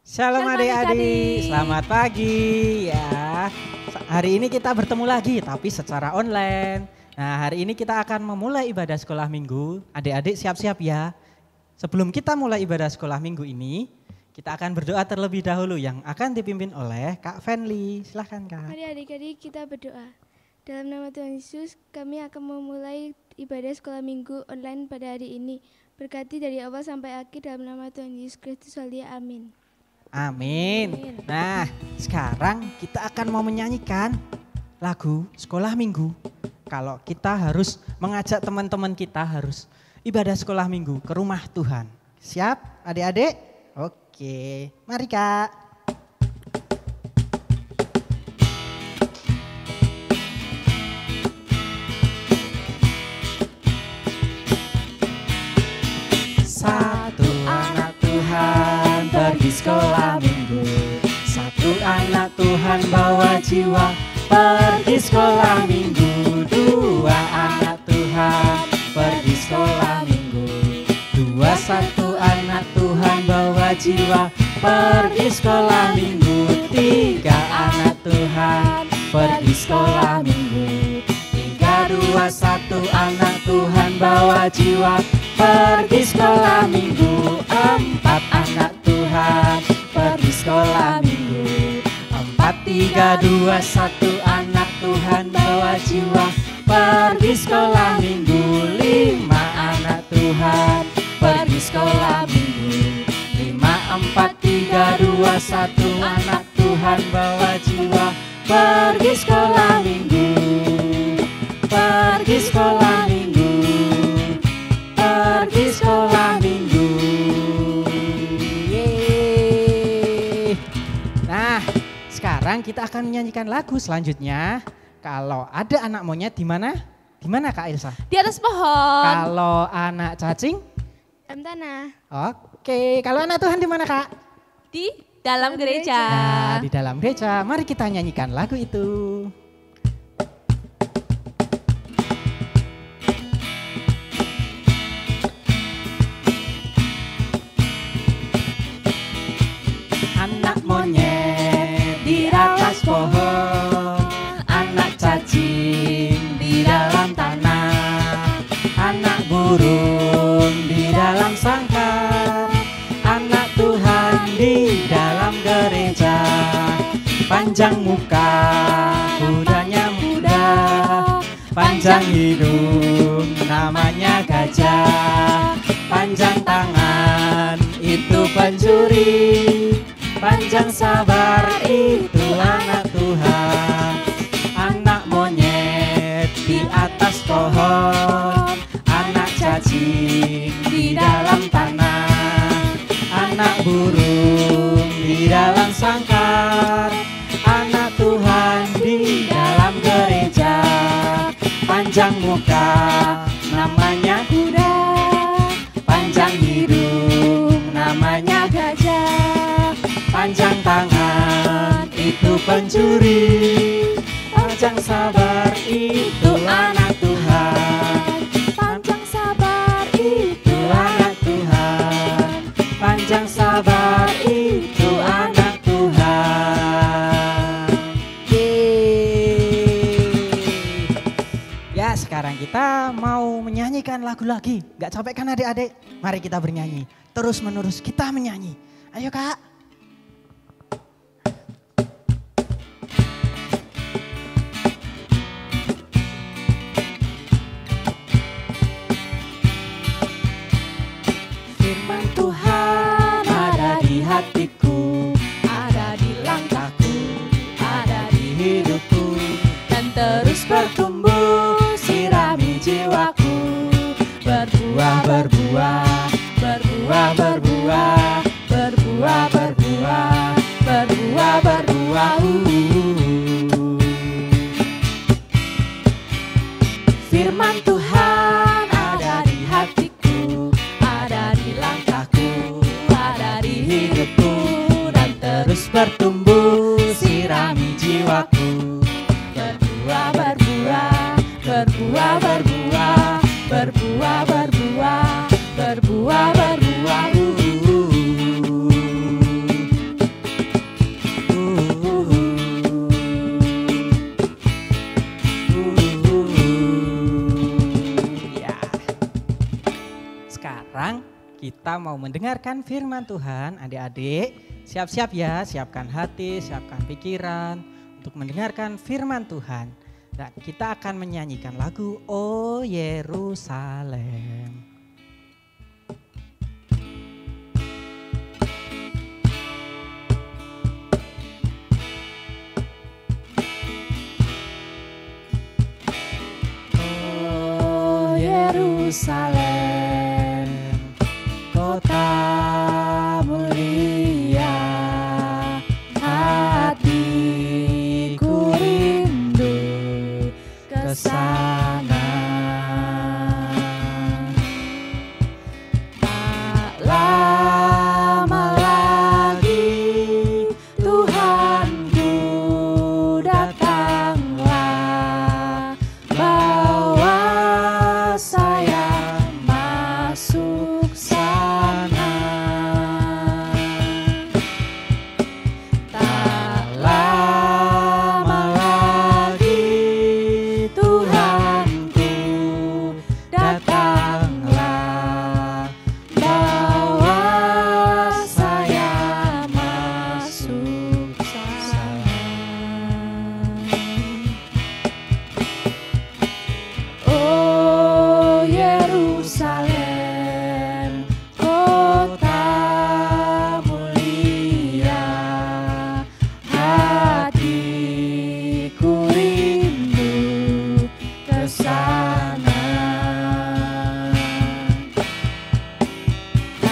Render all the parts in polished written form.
Shalom Shalom adik-adik, adik-adik. selamat pagi ya. Hari ini kita bertemu lagi tapi secara online. Nah hari ini kita akan memulai ibadah sekolah minggu. Adik-adik siap-siap ya. Sebelum kita mulai ibadah sekolah minggu ini, kita akan berdoa terlebih dahulu yang akan dipimpin oleh Kak Fenly. Silahkan Kak. Mari adik-adik kita berdoa. Dalam nama Tuhan Yesus, kami akan memulai ibadah sekolah minggu online pada hari ini. Berkati dari awal sampai akhir dalam nama Tuhan Yesus Kristus. Haleluya, amin. Amin. Nah sekarang kita akan mau menyanyikan lagu sekolah minggu. Kalau kita harus mengajak teman-teman kita harus ibadah sekolah minggu ke rumah Tuhan. Siap adik-adik? Oke, mari Kak. Satu anak Tuhan pergi sekolah minggu. Satu anak Tuhan bawa jiwa pergi sekolah minggu. Dua anak Tuhan pergi sekolah minggu. Dua satu anak Tuhan bawa jiwa pergi sekolah minggu. Tiga anak Tuhan pergi sekolah minggu. Tiga dua satu anak Tuhan bawa jiwa pergi sekolah minggu. Empat anak Tuhan pergi sekolah minggu. Empat tiga dua satu anak Tuhan bawa jiwa pergi sekolah minggu. Lima anak Tuhan pergi sekolah minggu. Lima empat tiga dua satu anak Tuhan bawa jiwa pergi sekolah minggu. Pergi sekolah minggu. Pergi sekolah minggu. Yeay. Nah, sekarang kita akan menyanyikan lagu selanjutnya. Kalau ada anak monyet di mana? Di mana Kak Ilsa? Di atas pohon. Kalau anak cacing? Dalam tanah. Oke, kalau anak Tuhan di mana Kak? Di dalam gereja. Nah, di dalam gereja. Mari kita nyanyikan lagu itu. Anak monyet di atas pohon, anak cacing di dalam tanah, anak burung di dalam sangkar, anak Tuhan di dalam gereja. Panjang muka, kudanya muda, panjang hidung, namanya gajah. Panjang tangan, itu pencuri, panjang sabar, itu anak Tuhan. Anak monyet di atas pohon, anak cacing di dalam tanah, anak burung di dalam sangkar, anak Tuhan di dalam gereja. Panjang muka, namanya kuda, panjang hidung, namanya gajah. Panjang tangan, itu pencuri, panjang sabar, itu anak Tuhan. Panjang sabar, itu anak Tuhan. Panjang sabar, itu anak Tuhan. Yeay. Ya sekarang kita mau menyanyikan lagu lagi. Gak capek kan adik-adik? Mari kita bernyanyi. Terus menerus kita menyanyi. Ayo Kak. Firman Tuhan ada di hatiku, ada di langkahku, ada di hidupku, dan terus bertumbuh, sirami jiwaku. Berbuah, berbuah, berbuah, berbuah, berbuah, berbuah, berbuah, berbuah. Firman Tuhan ada di hatiku, ada di langkahku, ada di hidupku, dan terus bertumbuh, sirami jiwaku. Berbuah, berbuah, berbuah, berbuah, berbuah, berbuah, berbuah, berbuah. kita mau mendengarkan firman Tuhan. Adik-adik, siap-siap ya, siapkan hati, siapkan pikiran untuk mendengarkan firman Tuhan. Dan kita akan menyanyikan lagu O Yerusalem. Oh Yerusalem, kota mulia, hatiku rindu ke sana. Tak lama lagi Tuhanku datanglah, bawa saya masuk sana. Tak lama lagi Tuhanku datanglah, bawa saya masuk sana. Oh Yerusalem, kota mulia, hatiku rindu ke sana.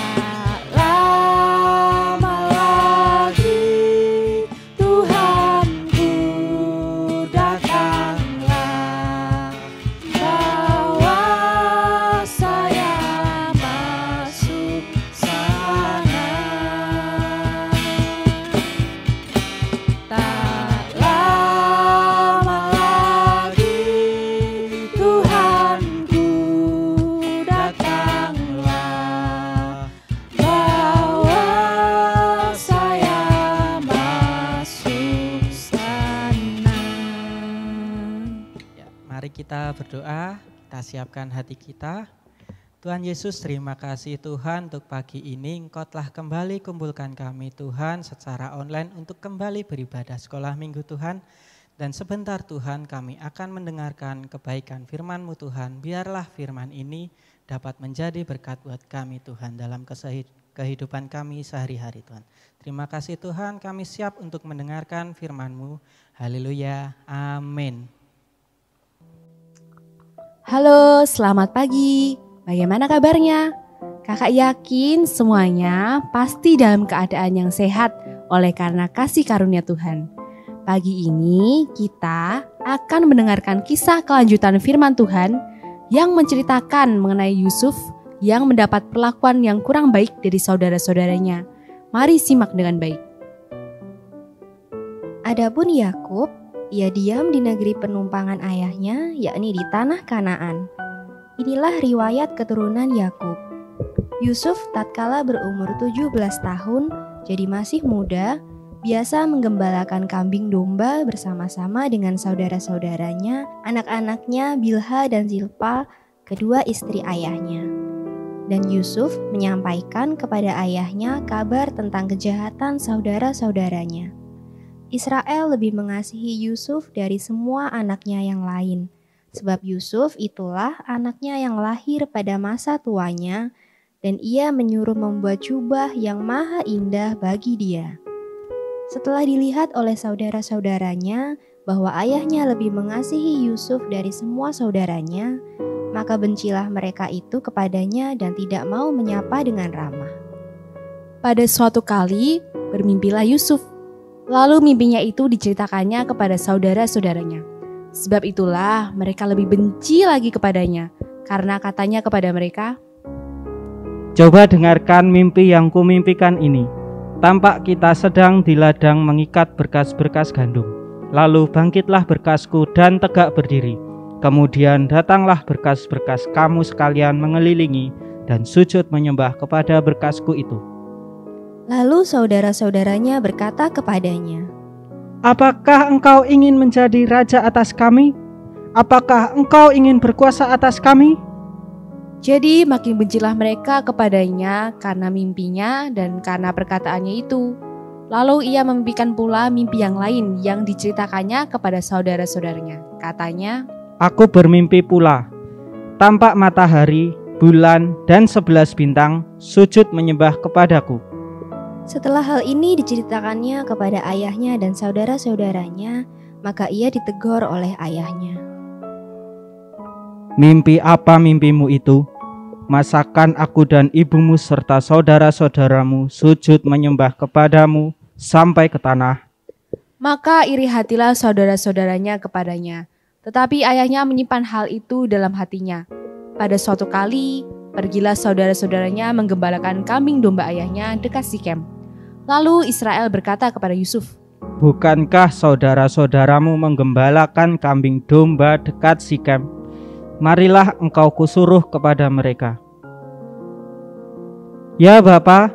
Tak lama lagi Tuhanku datanglah, bawa saya masuk sana. Tak lama lagi Tuhanku datanglah, bawa saya masuk sana. Ya, mari kita berdoa, kita siapkan hati kita. Tuhan Yesus, terima kasih Tuhan untuk pagi ini Engkau telah kembali kumpulkan kami Tuhan secara online untuk kembali beribadah sekolah minggu Tuhan. Dan sebentar Tuhan kami akan mendengarkan kebaikan firman-Mu Tuhan. Biarlah firman ini dapat menjadi berkat buat kami Tuhan dalam kehidupan kami sehari-hari Tuhan. Terima kasih Tuhan, kami siap untuk mendengarkan firman-Mu. Haleluya, amin. Halo, selamat pagi. Bagaimana kabarnya? Kakak yakin semuanya pasti dalam keadaan yang sehat oleh karena kasih karunia Tuhan. Pagi ini kita akan mendengarkan kisah kelanjutan firman Tuhan yang menceritakan mengenai Yusuf yang mendapat perlakuan yang kurang baik dari saudara-saudaranya. Mari simak dengan baik. Adapun Yakub, ia diam di negeri penumpangan ayahnya, yakni di tanah Kanaan. Inilah riwayat keturunan Yakub. Yusuf tatkala berumur 17 tahun, jadi masih muda, biasa menggembalakan kambing domba bersama-sama dengan saudara-saudaranya, anak-anaknya Bilha dan Zilpa, kedua istri ayahnya. Dan Yusuf menyampaikan kepada ayahnya kabar tentang kejahatan saudara-saudaranya. Israel lebih mengasihi Yusuf dari semua anaknya yang lain, sebab Yusuf itulah anaknya yang lahir pada masa tuanya, dan ia menyuruh membuat jubah yang maha indah bagi dia. Setelah dilihat oleh saudara-saudaranya bahwa ayahnya lebih mengasihi Yusuf dari semua saudaranya, maka bencilah mereka itu kepadanya dan tidak mau menyapa dengan ramah. Pada suatu kali bermimpilah Yusuf. Lalu mimpinya itu diceritakannya kepada saudara-saudaranya. Sebab itulah mereka lebih benci lagi kepadanya, karena katanya kepada mereka, Coba dengarkan mimpi yang kumimpikan ini. Tampak kita sedang di ladang mengikat berkas-berkas gandum. Lalu bangkitlah berkasku dan tegak berdiri. Kemudian datanglah berkas-berkas kamu sekalian mengelilingi dan sujud menyembah kepada berkasku itu. Lalu saudara-saudaranya berkata kepadanya, Apakah engkau ingin menjadi raja atas kami? Apakah engkau ingin berkuasa atas kami? Jadi makin bencilah mereka kepadanya karena mimpinya dan karena perkataannya itu. Lalu ia memimpikan pula mimpi yang lain yang diceritakannya kepada saudara-saudaranya. Katanya, Aku bermimpi pula, tampak matahari, bulan, dan 11 bintang sujud menyembah kepadaku. Setelah hal ini diceritakannya kepada ayahnya dan saudara-saudaranya, maka ia ditegur oleh ayahnya. Mimpi apa mimpimu itu? Masakan aku dan ibumu serta saudara-saudaramu sujud menyembah kepadamu sampai ke tanah? maka iri hatilah saudara-saudaranya kepadanya. Tetapi ayahnya menyimpan hal itu dalam hatinya. Pada suatu kali, pergilah saudara-saudaranya menggembalakan kambing domba ayahnya dekat Sikem. Lalu Israel berkata kepada Yusuf, Bukankah saudara-saudaramu menggembalakan kambing domba dekat Sikem? Marilah engkau kusuruh kepada mereka. Ya Bapa.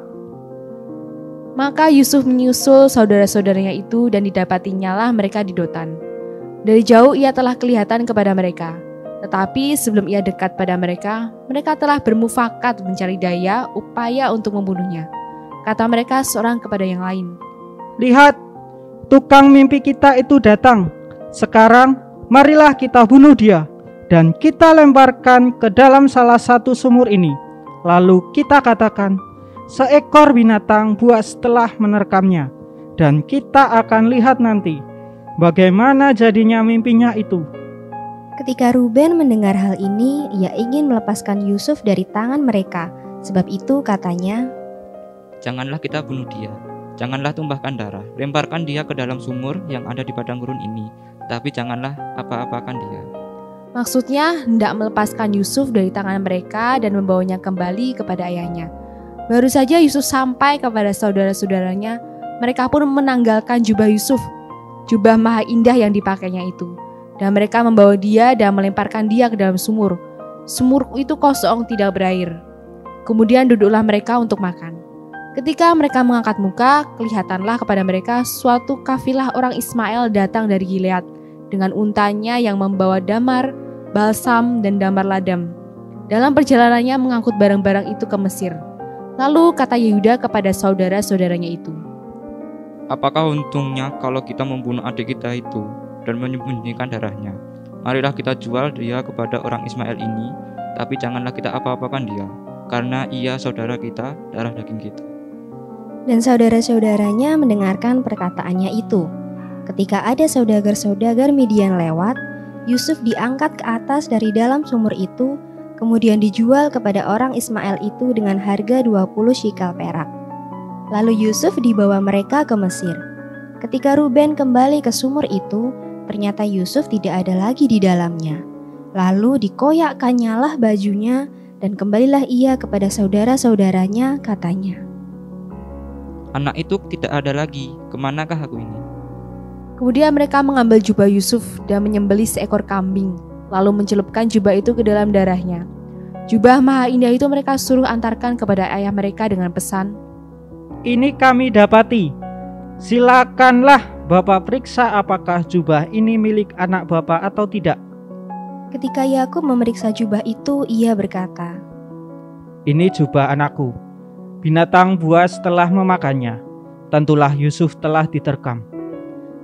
Maka Yusuf menyusul saudara-saudaranya itu dan didapatinya lah mereka di Dotan. Dari jauh ia telah kelihatan kepada mereka. Tetapi sebelum ia dekat pada mereka, mereka telah bermufakat mencari daya upaya untuk membunuhnya. Kata mereka seorang kepada yang lain, Lihat, tukang mimpi kita itu datang. Sekarang marilah kita bunuh dia dan kita lemparkan ke dalam salah satu sumur ini. Lalu kita katakan, seekor binatang buas telah menerkamnya, dan kita akan lihat nanti bagaimana jadinya mimpinya itu. Ketika Ruben mendengar hal ini, ia ingin melepaskan Yusuf dari tangan mereka. Sebab itu katanya, Janganlah kita bunuh dia, janganlah tumpahkan darah, lemparkan dia ke dalam sumur yang ada di padang gurun ini, tapi janganlah apa-apakan dia. maksudnya hendak melepaskan Yusuf dari tangan mereka dan membawanya kembali kepada ayahnya. Baru saja Yusuf sampai kepada saudara-saudaranya, mereka pun menanggalkan jubah Yusuf, jubah maha indah yang dipakainya itu. Dan mereka membawa dia dan melemparkan dia ke dalam sumur. Sumur itu kosong, tidak berair. Kemudian duduklah mereka untuk makan. Ketika mereka mengangkat muka, kelihatanlah kepada mereka suatu kafilah orang Ismail datang dari Gilead dengan untanya yang membawa damar, balsam, dan damar ladam. Dalam perjalanannya mengangkut barang-barang itu ke Mesir. Lalu kata Yehuda kepada saudara-saudaranya itu, Apakah untungnya kalau kita membunuh adik kita itu dan menyembunyikan darahnya? Marilah kita jual dia kepada orang Ismail ini, tapi janganlah kita apa-apakan dia, karena ia saudara kita, darah daging kita. dan saudara-saudaranya mendengarkan perkataannya itu. Ketika ada saudagar-saudagar Midian lewat, Yusuf diangkat ke atas dari dalam sumur itu, kemudian dijual kepada orang Ismail itu dengan harga 20 shikal perak. Lalu Yusuf dibawa mereka ke Mesir. Ketika Ruben kembali ke sumur itu, ternyata Yusuf tidak ada lagi di dalamnya. Lalu dikoyakkannyalah lah bajunya dan kembalilah ia kepada saudara-saudaranya, katanya, Anak itu tidak ada lagi, kemanakah aku ini? Kemudian mereka mengambil jubah Yusuf dan menyembelih seekor kambing, lalu mencelupkan jubah itu ke dalam darahnya. Jubah maha indah itu mereka suruh antarkan kepada ayah mereka dengan pesan, Ini kami dapati. Silakanlah Bapak periksa apakah jubah ini milik anak Bapak atau tidak. Ketika Yakub memeriksa jubah itu, ia berkata, Ini jubah anakku. Binatang buas telah memakannya. Tentulah Yusuf telah diterkam.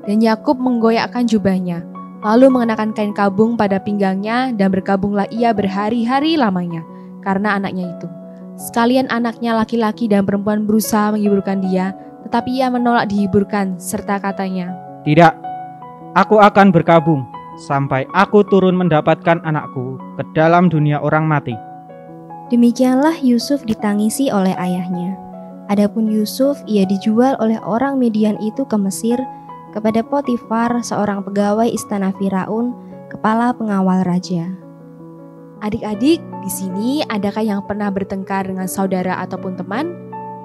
dan Yakub menggoyakkan jubahnya, lalu mengenakan kain kabung pada pinggangnya dan berkabunglah ia berhari-hari lamanya karena anaknya itu. Sekalian anaknya laki-laki dan perempuan berusaha menghiburkan dia, tetapi ia menolak dihiburkan serta katanya, Tidak, aku akan berkabung sampai aku turun mendapatkan anakku ke dalam dunia orang mati. Demikianlah Yusuf ditangisi oleh ayahnya. Adapun Yusuf, ia dijual oleh orang Midian itu ke Mesir kepada Potifar, seorang pegawai istana Firaun, kepala pengawal raja. Adik-adik, di sini adakah yang pernah bertengkar dengan saudara ataupun teman?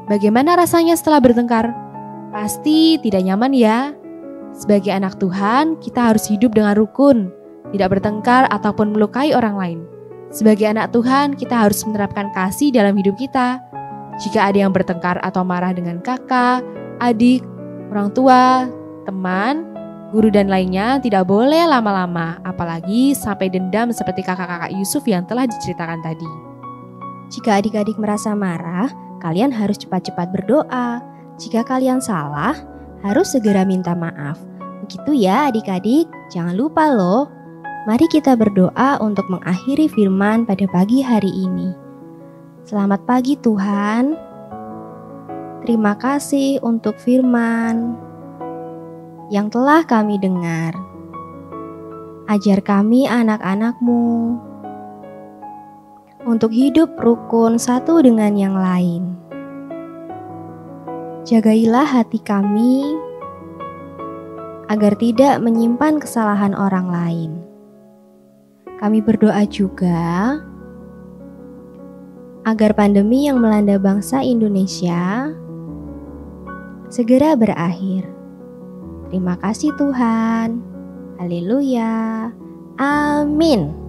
Bagaimana rasanya setelah bertengkar? Pasti tidak nyaman ya. Sebagai anak Tuhan, kita harus hidup dengan rukun, tidak bertengkar ataupun melukai orang lain. Sebagai anak Tuhan, kita harus menerapkan kasih dalam hidup kita. Jika ada yang bertengkar atau marah dengan kakak, adik, orang tua, teman, guru dan lainnya, tidak boleh lama-lama, apalagi sampai dendam seperti kakak-kakak Yusuf yang telah diceritakan tadi. Jika adik-adik merasa marah, kalian harus cepat-cepat berdoa. Jika kalian salah, harus segera minta maaf. Begitu ya adik-adik, jangan lupa loh. Mari kita berdoa untuk mengakhiri firman pada pagi hari ini. Selamat pagi Tuhan. Terima kasih untuk firman yang telah kami dengar. Ajar kami anak-anak-Mu untuk hidup rukun satu dengan yang lain. Jagailah hati kami agar tidak menyimpan kesalahan orang lain. Kami berdoa juga agar pandemi yang melanda bangsa Indonesia segera berakhir. Terima kasih Tuhan. Haleluya. Amin.